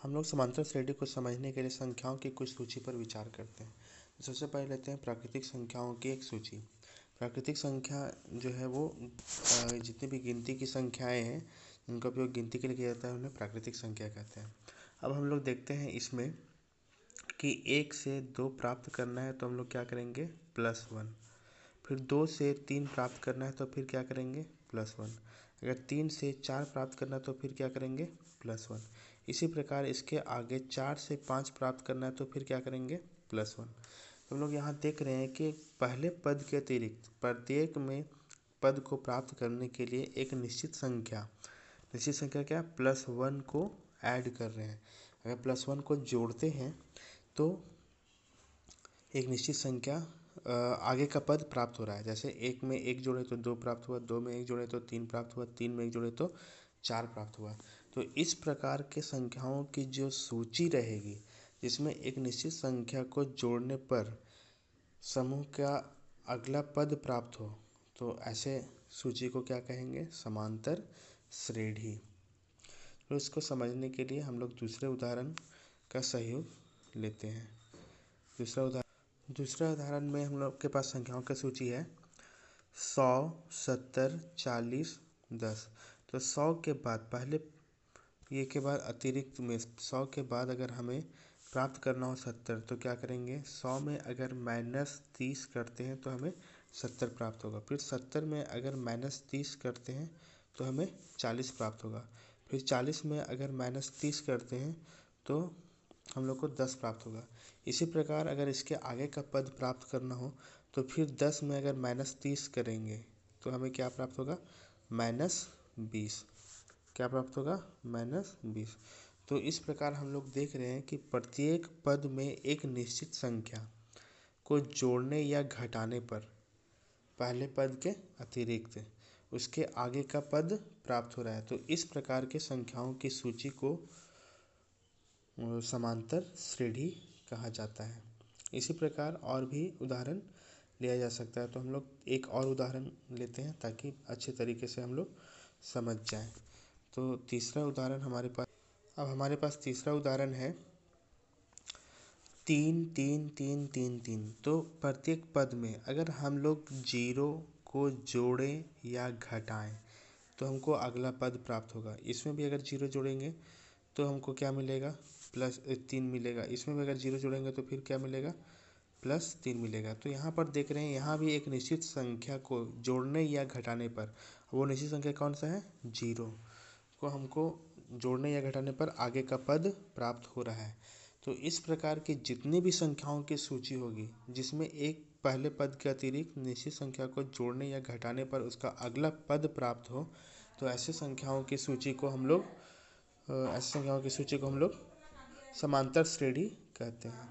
हम लोग समांतर श्रेणी को समझने के लिए संख्याओं की कुछ सूची पर विचार करते हैं। सबसे पहले लेते हैं प्राकृतिक संख्याओं की एक सूची। प्राकृतिक संख्या जो है वो जितनी भी गिनती की संख्याएं हैं जिनका उपयोग गिनती के लिए किया जाता है उन्हें प्राकृतिक संख्या कहते हैं। अब हम लोग देखते हैं इसमें कि 1 से 2 प्राप्त करना है तो हम लोग क्या करेंगे +1। फिर 2 से 3 प्राप्त करना है तो फिर क्या करेंगे +1। अगर 3 से 4 प्राप्त करना है तो फिर क्या करेंगे +1। इसी प्रकार इसके आगे 4 से 5 प्राप्त करना है तो फिर क्या करेंगे +1। तो हम लोग यहाँ देख रहे हैं कि पहले पद के अतिरिक्त प्रत्येक में पद को प्राप्त करने के लिए एक निश्चित संख्या क्या +1 को ऐड कर रहे हैं। अगर +1 को जोड़ते हैं तो एक निश्चित संख्या आगे का पद प्राप्त हो रहा है। जैसे 1 में 1 जोड़े तो 2 प्राप्त हुआ, 2 में 1 जोड़े तो 3 प्राप्त हुआ, 3 में 1 जोड़े तो 4 प्राप्त हुआ। तो इस प्रकार के संख्याओं की जो सूची रहेगी जिसमें एक निश्चित संख्या को जोड़ने पर समूह का अगला पद प्राप्त हो तो ऐसे सूची को क्या कहेंगे समांतर श्रेणी। तो इसको समझने के लिए हम लोग दूसरे उदाहरण का सहयोग लेते हैं। दूसरा उदाहरण में हम लोग के पास संख्याओं की सूची है 100, 70, 40, 10। तो 100 के बाद पहले ये के बाद अतिरिक्त में 100 के बाद अगर हमें प्राप्त करना हो 70 तो क्या करेंगे 100 में अगर -30 करते हैं तो हमें 70 प्राप्त होगा। फिर 70 में अगर -30 करते हैं तो हमें 40 प्राप्त होगा। फिर 40 में अगर -30 करते हैं तो हम लोग को 10 प्राप्त होगा। इसी प्रकार अगर इसके आगे का पद प्राप्त करना हो तो फिर 10 में अगर -30 करेंगे तो हमें क्या प्राप्त होगा -20। क्या प्राप्त होगा -20। तो इस प्रकार हम लोग देख रहे हैं कि प्रत्येक पद में एक निश्चित संख्या को जोड़ने या घटाने पर पहले पद के अतिरिक्त उसके आगे का पद प्राप्त हो रहा है। तो इस प्रकार के संख्याओं की सूची को समांतर श्रेणी कहा जाता है। इसी प्रकार और भी उदाहरण लिया जा सकता है। तो हम लोग एक और उदाहरण लेते हैं ताकि अच्छे तरीके से हम लोग समझ जाएं। तो तीसरा उदाहरण हमारे पास तीसरा उदाहरण है 3, 3, 3, 3, 3। तो प्रत्येक पद में अगर हम लोग 0 को जोड़ें या घटाएं तो हमको अगला पद प्राप्त होगा। इसमें भी अगर 0 जोड़ेंगे तो हमको क्या मिलेगा +3 मिलेगा। इसमें भी अगर 0 जोड़ेंगे तो फिर क्या मिलेगा +3 मिलेगा। तो यहाँ पर देख रहे हैं यहाँ भी एक निश्चित संख्या को जोड़ने या घटाने पर वो निश्चित संख्या कौन सा है 0 को हमको जोड़ने या घटाने पर आगे का पद प्राप्त हो रहा है। तो इस प्रकार की जितनी भी संख्याओं की सूची होगी जिसमें एक पहले पद के अतिरिक्त निश्चित संख्या को जोड़ने या घटाने पर उसका अगला पद प्राप्त हो तो ऐसे संख्याओं की सूची को हम लोग समांतर श्रेणी कहते हैं।